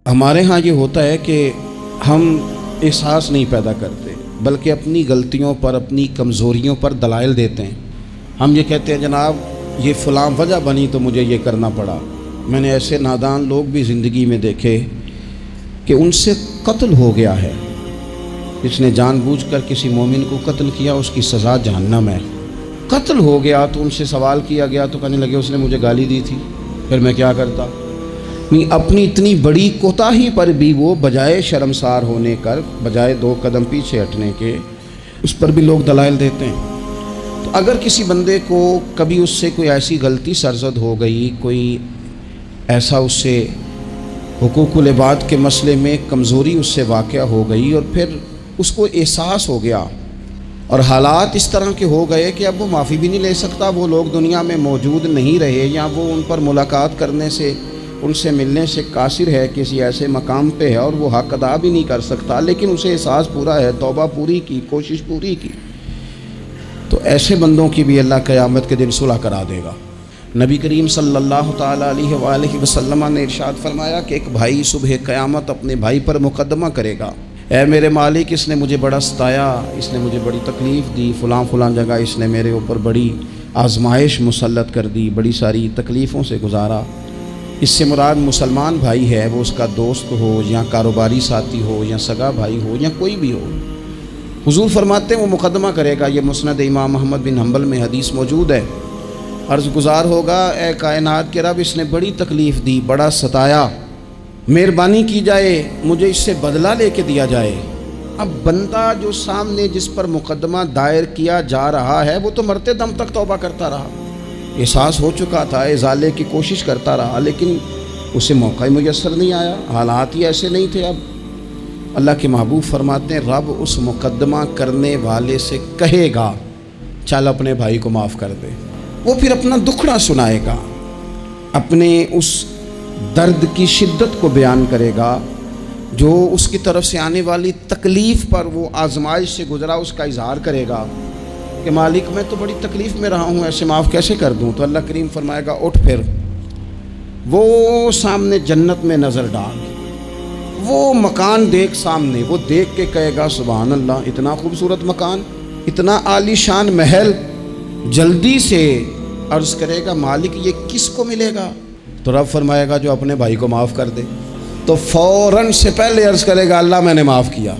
ہمارے ہاں یہ ہوتا ہے کہ ہم احساس نہیں پیدا کرتے، بلکہ اپنی غلطیوں پر، اپنی کمزوریوں پر دلائل دیتے ہیں۔ ہم یہ کہتے ہیں جناب یہ فلاں وجہ بنی تو مجھے یہ کرنا پڑا۔ میں نے ایسے نادان لوگ بھی زندگی میں دیکھے کہ ان سے قتل ہو گیا ہے، جس نے جان بوجھ کر کسی مومن کو قتل کیا اس کی سزا جہنم ہے۔ قتل ہو گیا تو ان سے سوال کیا گیا تو کہنے لگے اس نے مجھے گالی دی تھی، پھر میں کیا کرتا؟ نہیں، اپنی اتنی بڑی کوتاہی پر بھی وہ بجائے شرمسار ہونے کر، بجائے 2 قدم پیچھے ہٹنے کے، اس پر بھی لوگ دلائل دیتے ہیں۔ تو اگر کسی بندے کو کبھی اس سے کوئی ایسی غلطی سرزد ہو گئی، کوئی ایسا اس سے حقوق العباد کے مسئلے میں کمزوری اس سے واقع ہو گئی اور پھر اس کو احساس ہو گیا اور حالات اس طرح کے ہو گئے کہ اب وہ معافی بھی نہیں لے سکتا، وہ لوگ دنیا میں موجود نہیں رہے یا وہ ان پر ملاقات کرنے سے، ان سے ملنے سے قاصر ہے، کسی ایسے مقام پہ ہے اور وہ حق ادا بھی نہیں کر سکتا، لیکن اسے احساس پورا ہے، توبہ پوری کی، کوشش پوری کی، تو ایسے بندوں کی بھی اللہ قیامت کے دن صلح کرا دے گا۔ نبی کریم صلی اللہ تعالیٰ علیہ وآلہ وسلم نے ارشاد فرمایا کہ ایک بھائی صبح قیامت اپنے بھائی پر مقدمہ کرے گا، اے میرے مالک اس نے مجھے بڑا ستایا، اس نے مجھے بڑی تکلیف دی، فلاں فلاں جگہ اس نے میرے اوپر بڑی آزمائش مسلط کر دی، بڑی ساری تکلیفوں سے گزارا۔ اس سے مراد مسلمان بھائی ہے، وہ اس کا دوست ہو یا کاروباری ساتھی ہو یا سگا بھائی ہو یا کوئی بھی ہو۔ حضور فرماتے ہیں وہ مقدمہ کرے گا، یہ مسند امام محمد بن حنبل میں حدیث موجود ہے۔ عرض گزار ہوگا اے کائنات کے رب اس نے بڑی تکلیف دی، بڑا ستایا، مہربانی کی جائے مجھے اس سے بدلہ لے کے دیا جائے۔ اب بندہ جو سامنے جس پر مقدمہ دائر کیا جا رہا ہے وہ تو مرتے دم تک توبہ کرتا رہا، احساس ہو چکا تھا، ازالے کی کوشش کرتا رہا، لیکن اسے موقع ہی میسر نہیں آیا، حالات ہی ایسے نہیں تھے۔ اب اللہ کے محبوب فرماتے ہیں رب اس مقدمہ کرنے والے سے کہے گا چل اپنے بھائی کو معاف کر دے۔ وہ پھر اپنا دکھڑا سنائے گا، اپنے اس درد کی شدت کو بیان کرے گا، جو اس کی طرف سے آنے والی تکلیف پر وہ آزمائش سے گزرا اس کا اظہار کرے گا کہ مالک میں تو بڑی تکلیف میں رہا ہوں، ایسے معاف کیسے کر دوں؟ تو اللہ کریم فرمائے گا اٹھ، پھر وہ سامنے جنت میں نظر ڈال، وہ مکان دیکھ سامنے، وہ دیکھ کے کہے گا سبحان اللہ، اتنا خوبصورت مکان، اتنا عالی شان محل، جلدی سے عرض کرے گا مالک یہ کس کو ملے گا؟ تو رب فرمائے گا جو اپنے بھائی کو معاف کر دے۔ تو فوراً سے پہلے عرض کرے گا اللہ میں نے معاف کیا،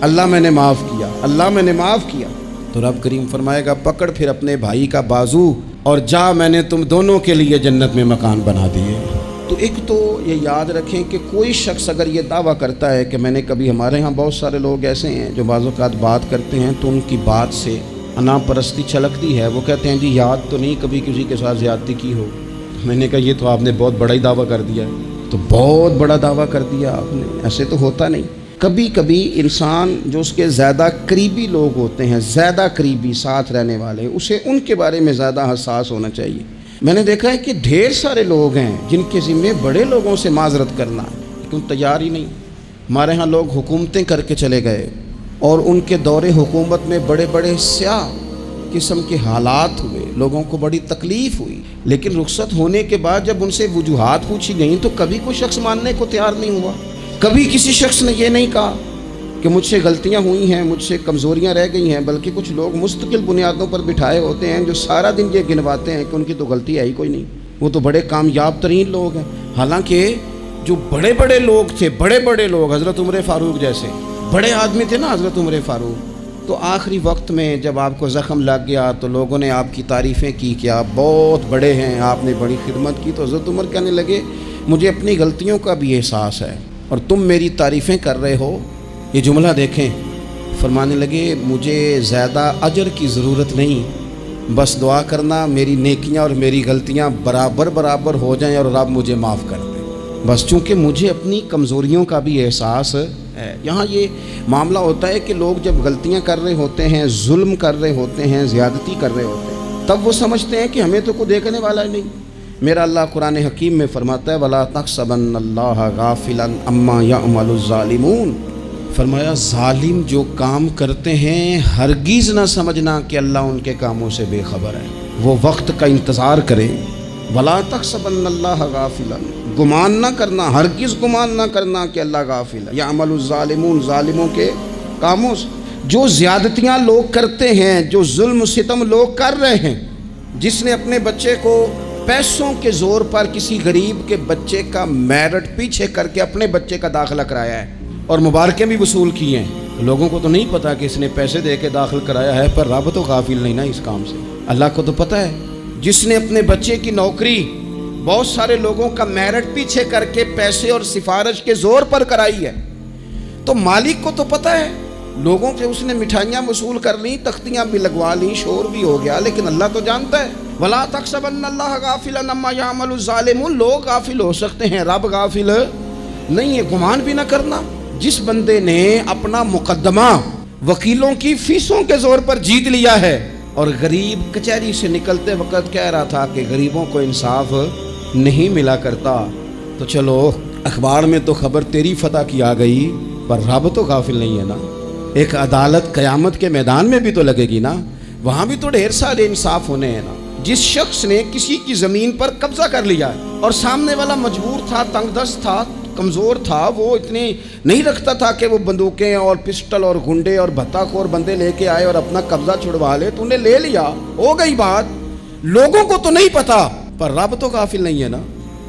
اللہ میں نے معاف کیا، اللہ میں نے معاف کیا۔ تو رب کریم فرمائے گا پکڑ پھر اپنے بھائی کا بازو اور جا، میں نے تم دونوں کے لیے جنت میں مکان بنا دیے۔ تو ایک تو یہ یاد رکھیں کہ کوئی شخص اگر یہ دعویٰ کرتا ہے کہ میں نے کبھی، ہمارے ہاں بہت سارے لوگ ایسے ہیں جو بعض اوقات بات کرتے ہیں تو ان کی بات سے انا پرستی چھلکتی ہے، وہ کہتے ہیں جی یاد تو نہیں کبھی کسی کے ساتھ زیادتی کی ہو۔ میں نے کہا یہ تو آپ نے بہت بڑا ہی دعویٰ کر دیا ہے، تو بہت بڑا دعویٰ کر دیا آپ نے، ایسے تو ہوتا نہیں۔ کبھی کبھی انسان جو اس کے زیادہ قریبی لوگ ہوتے ہیں، زیادہ قریبی ساتھ رہنے والے، اسے ان کے بارے میں زیادہ حساس ہونا چاہیے۔ میں نے دیکھا ہے کہ ڈھیر سارے لوگ ہیں جن کے ذمے بڑے لوگوں سے معذرت کرنا ہے لیکن تیار ہی نہیں۔ ہمارے ہاں لوگ حکومتیں کر کے چلے گئے اور ان کے دور حکومت میں بڑے بڑے سیاہ قسم کے حالات ہوئے، لوگوں کو بڑی تکلیف ہوئی، لیکن رخصت ہونے کے بعد جب ان سے وجوہات پوچھی گئیں تو کبھی کوئی شخص ماننے کو تیار نہیں ہوا۔ کبھی کسی شخص نے یہ نہیں کہا کہ مجھ سے غلطیاں ہوئی ہیں، مجھ سے کمزوریاں رہ گئی ہیں، بلکہ کچھ لوگ مستقل بنیادوں پر بٹھائے ہوتے ہیں جو سارا دن یہ گنواتے ہیں کہ ان کی تو غلطی ہے ہی کوئی نہیں، وہ تو بڑے کامیاب ترین لوگ ہیں۔ حالانکہ جو بڑے بڑے لوگ تھے، بڑے بڑے لوگ، حضرت عمر فاروق جیسے بڑے آدمی تھے نا حضرت عمر فاروق، تو آخری وقت میں جب آپ کو زخم لگ گیا تو لوگوں نے آپ کی تعریفیں کی کہ آپ بہت بڑے ہیں، آپ نے بڑی خدمت کی، تو حضرت عمر کہنے لگے مجھے اپنی غلطیوں کا بھی احساس ہے اور تم میری تعریفیں کر رہے ہو۔ یہ جملہ دیکھیں، فرمانے لگے مجھے زیادہ اجر کی ضرورت نہیں، بس دعا کرنا میری نیکیاں اور میری غلطیاں برابر برابر ہو جائیں اور رب مجھے معاف کر دے، بس چونکہ مجھے اپنی کمزوریوں کا بھی احساس ہے۔ یہاں یہ معاملہ ہوتا ہے کہ لوگ جب غلطیاں کر رہے ہوتے ہیں، ظلم کر رہے ہوتے ہیں، زیادتی کر رہے ہوتے ہیں، تب وہ سمجھتے ہیں کہ ہمیں تو کوئی دیکھنے والا نہیں۔ میرا اللہ قرآن حکیم میں فرماتا ہے وَلَا تَحْسَبَنَّ اللَّهَ غَافِلًا عَمَّا يَعْمَلُ الظَّالِمُونَ، فرمایا ظالم جو کام کرتے ہیں ہرگز نہ سمجھنا کہ اللہ ان کے کاموں سے بے خبر ہے، وہ وقت کا انتظار کریں۔ وَلَا تَحْسَبَنَّ اللَّهَ غَافِلًا، گمان نہ کرنا، ہرگز گمان نہ کرنا کہ اللہ غافل ہے۔ یعمل الظالمون، ظالموں کے کاموں سے، جو زیادتیاں لوگ کرتے ہیں، جو ظلم و ستم لوگ کر رہے ہیں، جس نے اپنے بچے کو پیسوں کے زور پر کسی غریب کے بچے کا میرٹ پیچھے کر کے اپنے بچے کا داخلہ کرایا ہے اور مبارکیں بھی وصول کی ہیں، لوگوں کو تو نہیں پتا کہ اس نے پیسے دے کے داخل کرایا ہے، پر رب تو غافل نہیں نا اس کام سے، اللہ کو تو پتہ ہے۔ جس نے اپنے بچے کی نوکری بہت سارے لوگوں کا میرٹ پیچھے کر کے پیسے اور سفارش کے زور پر کرائی ہے، تو مالک کو تو پتہ ہے، لوگوں سے اس نے مٹھائیاں وصول کر لیں، تختیاں بھی لگوا لیں، شور بھی ہو گیا، لیکن اللہ تو جانتا ہے۔ وَلَا تَحْسَبَنَّ اللَّهَ غَافِلًا عَمَّا يَعْمَلُ الظَّالِمُونَ، لوگ غافل ہو سکتے ہیں، رب غافل نہیں ہے۔ گمان بھی نہ کرنا، جس بندے نے اپنا مقدمہ وکیلوں کی فیسوں کے زور پر جیت لیا ہے اور غریب کچہری سے نکلتے وقت کہہ رہا تھا کہ غریبوں کو انصاف نہیں ملا کرتا، تو چلو اخبار میں تو خبر تیری فتح کی آ گئی، پر رب تو غافل نہیں ہے نا۔ ایک عدالت قیامت کے میدان میں بھی تو لگے گی نا، وہاں بھی تو ڈھیر سارے انصاف ہونے ہیں نا۔ جس شخص نے کسی کی زمین پر قبضہ کر لیا ہے اور سامنے والا مجبور تھا، تنگ دست تھا، کمزور تھا، وہ اتنے نہیں رکھتا تھا کہ وہ بندوقیں اور پسٹل اور گنڈے اور بھتہ خور بندے لے کے آئے اور اپنا قبضہ چھڑوا لے، تو انہیں لے لیا، ہو گئی بات، لوگوں کو تو نہیں پتا، پر رب تو غافل نہیں ہے نا۔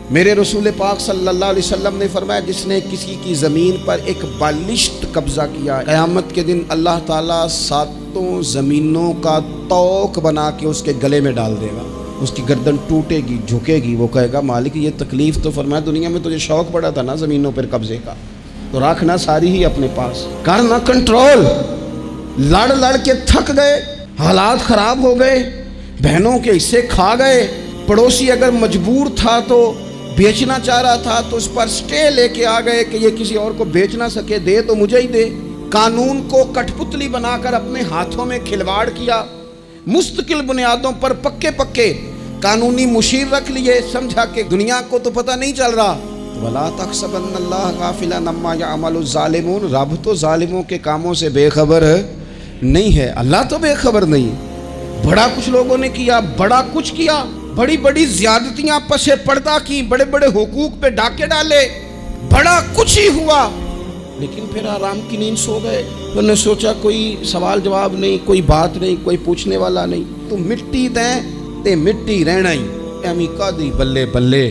میرے رسول پاک صلی اللہ علیہ وسلم نے فرمایا، جس نے کسی کی زمین پر ایک بالشت قبضہ کیا، قیامت کے دن اللہ تعالیٰ ساتوں زمینوں کا توق بنا کے اس کے گلے میں ڈال دے گا، اس کی گردن ٹوٹے گی، جھکے گی، وہ کہے گا مالک یہ تکلیف تو فرمایا دنیا میں تجھے شوق پڑا تھا نا زمینوں پر قبضے کا، تو رکھنا ساری ہی اپنے پاس، کرنا کنٹرول۔ لڑ لڑ کے تھک گئے، حالات خراب ہو گئے، بہنوں کے حصے کھا گئے، پڑوسی اگر مجبور تھا تو بیچنا چاہ رہا تھا تو اس پر سٹے لے کے آ گئے کہ یہ کسی اور کو بیچ نہ سکے، دے تو مجھے ہی دے۔ قانون کو کٹ پتلی بنا کر اپنے ہاتھوں میں کھلواڑ کیا، مستقل بنیادوں پر پکے پکے قانونی مشیر رکھ لیے، سمجھا کہ دنیا کو تو پتہ نہیں چل رہا۔ وَلَا تَحْسَبَنَّ اللَّهَ غَافِلًا عَمَّا يَعْمَلُ الظَّالِمُونَ، رب تو ظالموں کے کاموں سے بے خبر نہیں ہے، اللہ تو بے خبر نہیں۔ بڑا کچھ لوگوں نے کیا، بڑا کچھ کیا، بڑی بڑی زیادتیاں پس پردہ کی، بڑے بڑے حقوق پہ ڈاکے ڈالے، بڑا کچھ ہی ہوا، لیکن پھر آرام کی نیند سو گئے۔ انہوں نے سوچا کوئی سوال جواب نہیں، کوئی بات نہیں، کوئی پوچھنے والا نہیں، تو مٹی دیں تے مٹی رہنا ہی، ایمی کادی بلے بلے،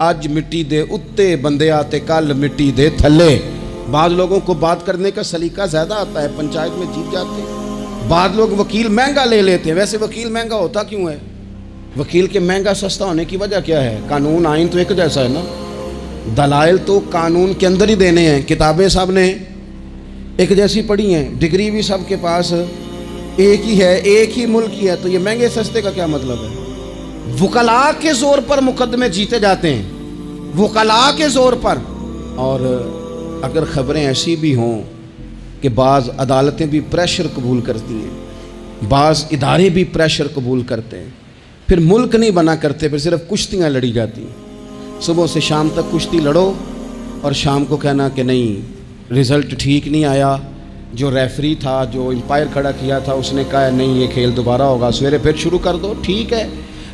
آج مٹی دے اتے بندے آتے، کل مٹی دے تھلے۔ بعض لوگوں کو بات کرنے کا سلیقہ زیادہ آتا ہے، پنچایت میں جیت جاتے ہیں۔ بعض لوگ وکیل مہنگا لے لیتے ہیں، ویسے وکیل مہنگا ہوتا کیوں ہے؟ وکیل کے مہنگا سستا ہونے کی وجہ کیا ہے؟ قانون آئین تو ایک جیسا ہے نا، دلائل تو قانون کے اندر ہی دینے ہیں، کتابیں سب نے ایک جیسی پڑھی ہیں، ڈگری بھی سب کے پاس ایک ہی ہے، ایک ہی ملک ہی ہے، تو یہ مہنگے سستے کا کیا مطلب ہے؟ وکلاء کے زور پر مقدمے جیتے جاتے ہیں، وکلاء کے زور پر۔ اور اگر خبریں ایسی بھی ہوں کہ بعض عدالتیں بھی پریشر قبول کرتی ہیں، بعض ادارے بھی پریشر قبول کرتے ہیں، پھر ملک نہیں بنا کرتے، پھر صرف کشتیاں لڑی جاتی ہیں، صبح سے شام تک کشتی لڑو اور شام کو کہنا کہ نہیں رزلٹ ٹھیک نہیں آیا، جو ریفری تھا، جو امپائر کھڑا کیا تھا، اس نے کہا نہیں یہ کھیل دوبارہ ہوگا، سویرے پھر شروع کر دو، ٹھیک ہے۔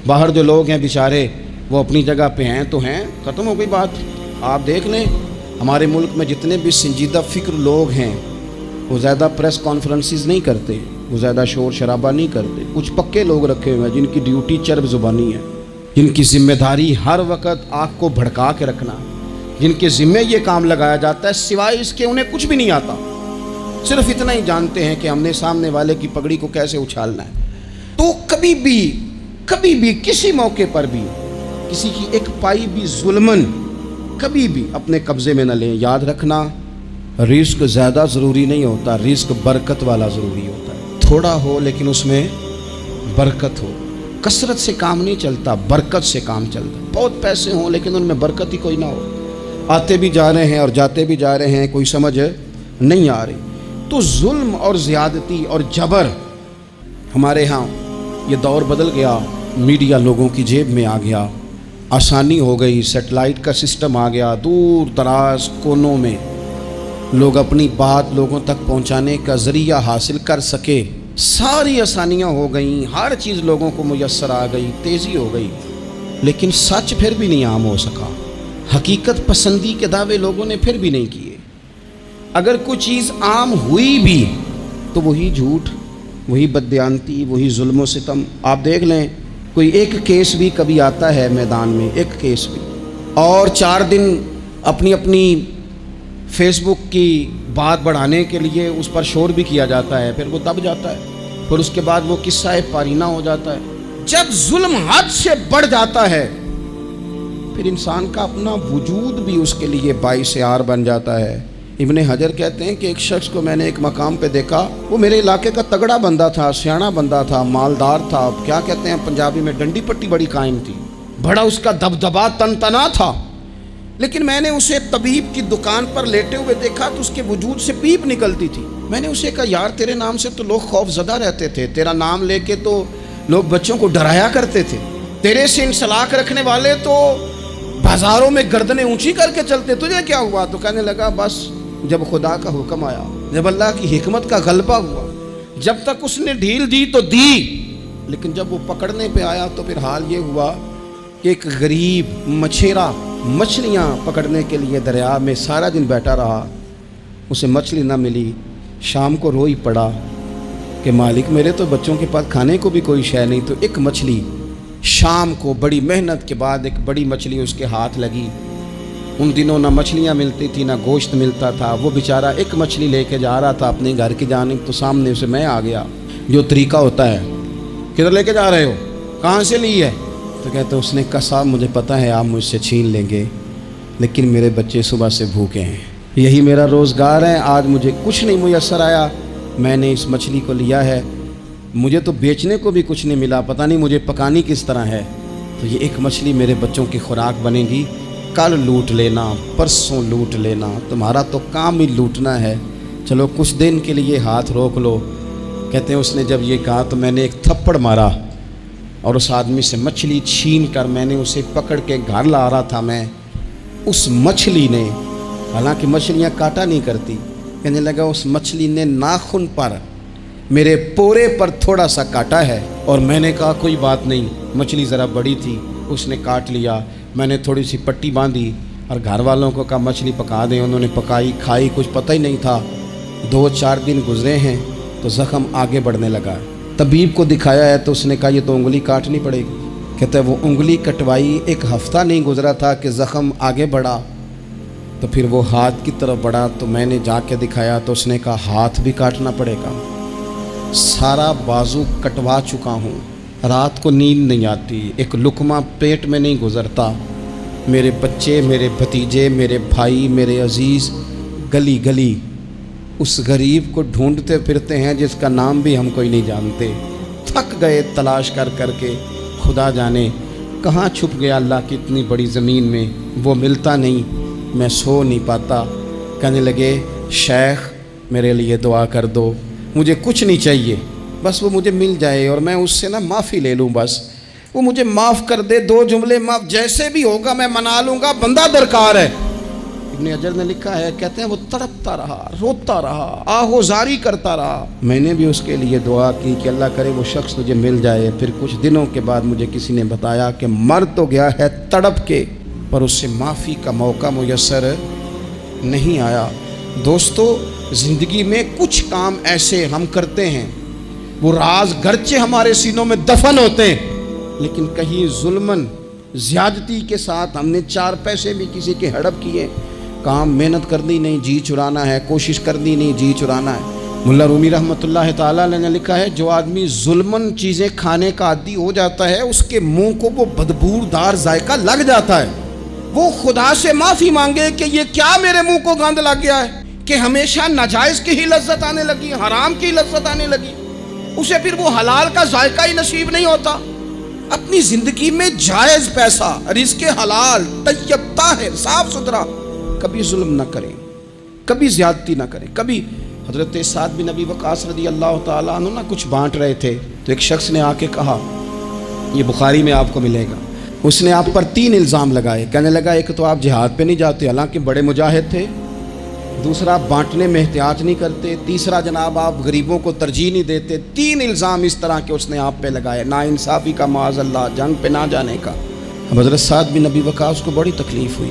باہر جو لوگ ہیں بیچارے وہ اپنی جگہ پہ ہیں تو ہیں، ختم ہو گئی بات۔ آپ دیکھ لیں ہمارے ملک میں جتنے بھی سنجیدہ فکر لوگ ہیں وہ زیادہ پریس کانفرنسز نہیں کرتے، وہ زیادہ شور شرابہ نہیں کرتے، کچھ پکے لوگ رکھے ہوئے ہیں جن کی ڈیوٹی چرب زبانی ہے، جن کی ذمہ داری ہر وقت آنکھ کو بھڑکا کے رکھنا، جن کے ذمہ یہ کام لگایا جاتا ہے، سوائے اس کے انہیں کچھ بھی نہیں آتا، صرف اتنا ہی جانتے ہیں کہ ہم نے سامنے والے کی پگڑی کو کیسے اچھالنا ہے۔ تو کبھی بھی کسی موقع پر بھی کسی کی ایک پائی بھی ظلمن کبھی بھی اپنے قبضے میں نہ لیں۔ یاد رکھنا رزق زیادہ ضروری نہیں ہوتا، رزق برکت والا ضروری ہوتا ہے، تھوڑا ہو لیکن اس میں برکت ہو۔ کثرت سے کام نہیں چلتا، برکت سے کام چلتا ہے۔ بہت پیسے ہوں لیکن ان میں برکت ہی کوئی نہ ہو، آتے بھی جا رہے ہیں اور جاتے بھی جا رہے ہیں، کوئی سمجھ نہیں آ رہی۔ تو ظلم اور زیادتی اور جبر، ہمارے ہاں یہ دور بدل گیا، میڈیا لوگوں کی جیب میں آ گیا، آسانی ہو گئی، سیٹلائٹ کا سسٹم آ گیا، دور دراز کونوں میں لوگ اپنی بات لوگوں تک پہنچانے کا ذریعہ حاصل کر سکے، ساری آسانیاں ہو گئیں، ہر چیز لوگوں کو میسر آ گئی، تیزی ہو گئی، لیکن سچ پھر بھی نہیں عام ہو سکا۔ حقیقت پسندی کے دعوے لوگوں نے پھر بھی نہیں کیے. اگر کوئی چیز عام ہوئی بھی تو وہی جھوٹ، وہی بددیانتی، وہی ظلم و ستم. آپ دیکھ لیں کوئی ایک کیس بھی کبھی آتا ہے میدان میں، ایک کیس بھی، اور 4 دن اپنی فیس بک کی بات بڑھانے کے لیے اس پر شور بھی کیا جاتا ہے، پھر وہ دب جاتا ہے، پھر اس کے بعد وہ قصہ پارینہ ہو جاتا ہے. جب ظلم حد سے بڑھ جاتا ہے پھر انسان کا اپنا وجود بھی اس کے لیے باعث عار بن جاتا ہے. ابن حجر کہتے ہیں کہ ایک شخص کو میں نے ایک مقام پہ دیکھا، وہ میرے علاقے کا تگڑا بندہ تھا، سیاںا بندہ تھا، مالدار تھا، کیا کہتے ہیں پنجابی میں ڈنڈی پٹی بڑی قائم تھی، بڑا اس کا دبدبا تنتنا تھا. لیکن میں نے اسے طبیب کی دکان پر لیٹے ہوئے دیکھا تو اس کے وجود سے پیپ نکلتی تھی. میں نے اسے کہا یار تیرے نام سے تو لوگ خوف زدہ رہتے تھے، تیرا نام لے کے تو لوگ بچوں کو ڈرایا کرتے تھے، تیرے سے انسلاک رکھنے والے تو بازاروں میں گردنیں اونچی کر کے چلتے، تجھے کیا ہوا؟ تو کہنے لگا بس جب خدا کا حکم آیا، جب اللہ کی حکمت کا غلبہ ہوا، جب تک اس نے ڈھیل دی تو دی، لیکن جب وہ پکڑنے پہ آیا تو پھر حال یہ ہوا کہ ایک غریب مچھیرا مچھلیاں پکڑنے کے لیے دریا میں سارا دن بیٹھا رہا، اسے مچھلی نہ ملی. شام کو رو ہی پڑا کہ مالک میرے تو بچوں کے پاس کھانے کو بھی کوئی شے نہیں. تو ایک مچھلی شام کو بڑی محنت کے بعد ایک بڑی مچھلی اس کے ہاتھ لگی. ان دنوں نہ مچھلیاں ملتی تھی نہ گوشت ملتا تھا. وہ بیچارہ ایک مچھلی لے کے جا رہا تھا اپنے گھر کی جانب، تو سامنے اسے میں آ گیا. جو طریقہ ہوتا ہے، کدھر لے کے جا رہے ہو، کہاں سے لی ہے؟ تو کہتے اس نے کہا صاحب مجھے پتہ ہے آپ مجھ سے چھین لیں گے، لیکن میرے بچے صبح سے بھوکے ہیں، یہی میرا روزگار ہے، آج مجھے کچھ نہیں میسر آیا، میں نے اس مچھلی کو لیا ہے، مجھے تو بیچنے کو بھی کچھ نہیں ملا، پتہ نہیں مجھے پکانی کس طرح ہے. تو یہ ایک مچھلی میرے بچوں کی خوراک بنے گی، کل لوٹ لینا، پرسوں لوٹ لینا، تمہارا تو کام ہی لوٹنا ہے، چلو کچھ دن کے لیے ہاتھ روک لو. کہتے ہیں اس نے جب یہ کہا تو میں نے ایک تھپڑ مارا اور اس آدمی سے مچھلی چھین کر میں نے اسے پکڑ کے گھر لا رہا تھا. میں اس مچھلی نے، حالانکہ مچھلیاں کاٹا نہیں کرتی، کہنے لگا اس مچھلی نے ناخن پر میرے پورے پر تھوڑا سا کاٹا ہے. اور میں نے کہا کوئی بات نہیں، مچھلی ذرا بڑی تھی، اس نے کاٹ لیا. میں نے تھوڑی سی پٹی باندھی اور گھر والوں کو کہا مچھلی پکا دیں، انہوں نے پکائی، کھائی، کچھ پتہ ہی نہیں تھا. 2-4 دن گزرے ہیں تو زخم آگے بڑھنے لگا. طبیب کو دکھایا ہے تو اس نے کہا یہ تو انگلی کاٹنی پڑے گی. کہتا ہے وہ انگلی کٹوائی، 1 ہفتہ نہیں گزرا تھا کہ زخم آگے بڑھا. تو پھر وہ ہاتھ کی طرف بڑھا تو میں نے جا کے دکھایا تو اس نے کہا ہاتھ بھی کاٹنا پڑے گا. سارا بازو کٹوا چکا ہوں، رات کو نیند نہیں آتی، ایک لقمہ پیٹ میں نہیں گزرتا. میرے بچے، میرے بھتیجے، میرے بھائی، میرے عزیز گلی گلی اس غریب کو ڈھونڈتے پھرتے ہیں جس کا نام بھی ہم کوئی نہیں جانتے. تھک گئے تلاش کر کر کے، خدا جانے کہاں چھپ گیا اللہ کی اتنی بڑی زمین میں، وہ ملتا نہیں. میں سو نہیں پاتا. کہنے لگے شیخ میرے لیے دعا کر دو، مجھے کچھ نہیں چاہیے، بس وہ مجھے مل جائے اور میں اس سے معافی لے لوں، بس وہ مجھے معاف کر دے، 2 جملے معاف، جیسے بھی ہوگا میں منا لوں گا، بندہ درکار ہے. ابن حجر نے لکھا ہے، کہتے ہیں وہ تڑپتا رہا، روتا رہا، آہوزاری کرتا رہا. میں نے بھی اس کے لیے دعا کی کہ اللہ کرے وہ شخص تجھے مل جائے. پھر کچھ دنوں کے بعد مجھے کسی نے بتایا کہ مر تو گیا ہے تڑپ کے، پر اس سے معافی کا موقع میسر نہیں آیا. دوستو زندگی میں کچھ کام ایسے ہم کرتے ہیں، وہ راز گرچہ ہمارے سینوں میں دفن ہوتے ہیں، لیکن کہیں ظلمن زیادتی کے ساتھ ہم نے 4 پیسے بھی کسی کے ہڑپ کیے. کام محنت کرنی نہیں، جی چرانا ہے، کوشش کرنی نہیں، جی چرانا ہے. ملا رومی رحمۃ اللہ تعالیٰ علیہ نے لکھا ہے جو آدمی ظلمن چیزیں کھانے کا عادی ہو جاتا ہے اس کے منہ کو وہ بدبودار ذائقہ لگ جاتا ہے. وہ خدا سے معافی مانگے کہ یہ کیا میرے منہ کو گند لگ گیا ہے کہ ہمیشہ ناجائز کی ہی لذت آنے لگی، حرام کی لذت آنے لگی، اسے پھر وہ حلال کا ذائقہ ہی نصیب نہیں ہوتا. اپنی زندگی میں جائز پیسہ، رزق حلال، طیب طاہر، صاف ستھرا، کبھی ظلم نہ کریں، کبھی زیادتی نہ کریں. کبھی حضرت سعد بن ابی وقاص رضی اللہ تعالیٰ عنہ کچھ بانٹ رہے تھے تو ایک شخص نے آ کے کہا، یہ بخاری میں آپ کو ملے گا، اس نے آپ پر 3 الزام لگائے. کہنے لگا ایک تو آپ جہاد پہ نہیں جاتے حالانکہ بڑے مجاہد تھے، دوسرا آپ بانٹنے میں احتیاط نہیں کرتے، تیسرا جناب آپ غریبوں کو ترجیح نہیں دیتے. 3 الزام اس طرح کے اس نے آپ پہ لگائے، ناانصافی کا، معاذ اللہ، جنگ پہ نہ جانے کا. اب حضرت سعد بن ابی وقاص کو بڑی تکلیف ہوئی.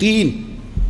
3।